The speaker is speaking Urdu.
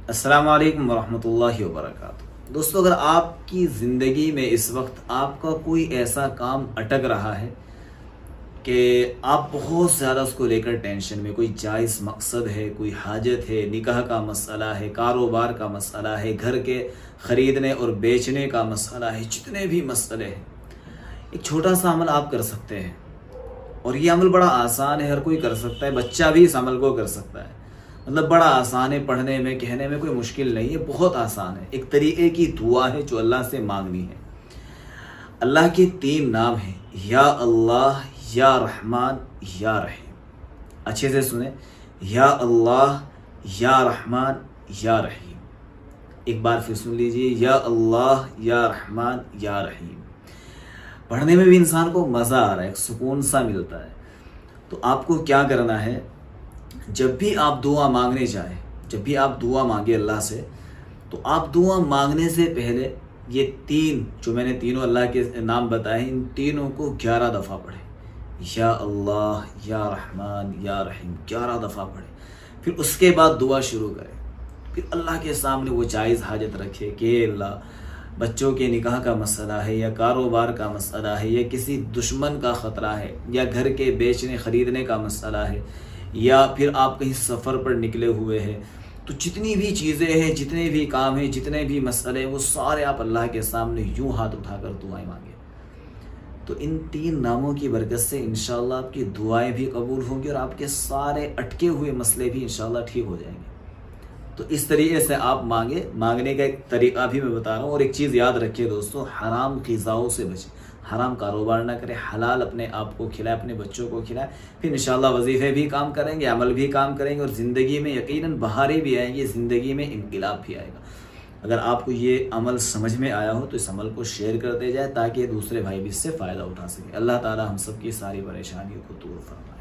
السلام علیکم ورحمۃ اللہ وبرکاتہ۔ دوستو، اگر آپ کی زندگی میں اس وقت آپ کا کوئی ایسا کام اٹک رہا ہے کہ آپ بہت زیادہ اس کو لے کر ٹینشن میں، کوئی جائز مقصد ہے، کوئی حاجت ہے، نکاح کا مسئلہ ہے، کاروبار کا مسئلہ ہے، گھر کے خریدنے اور بیچنے کا مسئلہ ہے، جتنے بھی مسئلے ہیں، ایک چھوٹا سا عمل آپ کر سکتے ہیں، اور یہ عمل بڑا آسان ہے، ہر کوئی کر سکتا ہے، بچہ بھی اس عمل کو کر سکتا ہے۔ مطلب بڑا آسان ہے، پڑھنے میں کہنے میں کوئی مشکل نہیں ہے، بہت آسان ہے۔ ایک طریقے کی دعا ہے جو اللہ سے مانگنی ہے۔ اللہ کے 3 نام ہیں، یا اللہ، یا رحمان، یا رحیم۔ اچھے سے سنیں، یا اللہ، یا رحمان، یا رحیم۔ ایک بار پھر سن لیجئے، یا اللہ، یا رحمان، یا رحیم۔ پڑھنے میں بھی انسان کو مزہ آ رہا ہے، ایک سکون سا ملتا ہے۔ تو آپ کو کیا کرنا ہے، جب بھی آپ دعا مانگنے جائیں، جب بھی آپ دعا مانگے اللہ سے، تو آپ دعا مانگنے سے پہلے یہ 3 جو میں نے تینوں اللہ کے نام بتائے ہیں، ان تینوں کو 11 دفعہ پڑھیں۔ یا اللہ، یا رحمان، یا رحیم 11 دفعہ پڑھیں۔ پھر اس کے بعد دعا شروع کریں۔ پھر اللہ کے سامنے وہ جائز حاجت رکھے کہ اللہ، بچوں کے نکاح کا مسئلہ ہے، یا کاروبار کا مسئلہ ہے، یا کسی دشمن کا خطرہ ہے، یا گھر کے بیچنے خریدنے کا مسئلہ ہے، یا پھر آپ کہیں سفر پر نکلے ہوئے ہیں، تو جتنی بھی چیزیں ہیں، جتنے بھی کام ہیں، جتنے بھی مسئلے ہیں، وہ سارے آپ اللہ کے سامنے یوں ہاتھ اٹھا کر دعائیں مانگیں۔ تو ان 3 ناموں کی برکت سے انشاءاللہ آپ کی دعائیں بھی قبول ہوں گی، اور آپ کے سارے اٹکے ہوئے مسئلے بھی انشاءاللہ ٹھیک ہو جائیں گے۔ تو اس طریقے سے آپ مانگنے کا ایک طریقہ بھی میں بتا رہا ہوں۔ اور ایک چیز یاد رکھیے دوستو، حرام غذاؤں سے بچیں، حرام کاروبار نہ کریں، حلال اپنے آپ کو کھلائیں، اپنے بچوں کو کھلائیں۔ پھر انشاءاللہ وظیفے بھی کام کریں گے، عمل بھی کام کریں گے، اور زندگی میں یقیناً بہاریں بھی آئیں گی، زندگی میں انقلاب بھی آئے گا۔ اگر آپ کو یہ عمل سمجھ میں آیا ہو تو اس عمل کو شیئر کرتے جائیں، تاکہ دوسرے بھائی بھی اس سے فائدہ اٹھا سکیں۔ اللہ تعالی ہم سب کی ساری پریشانیوں کو دور فرمائے۔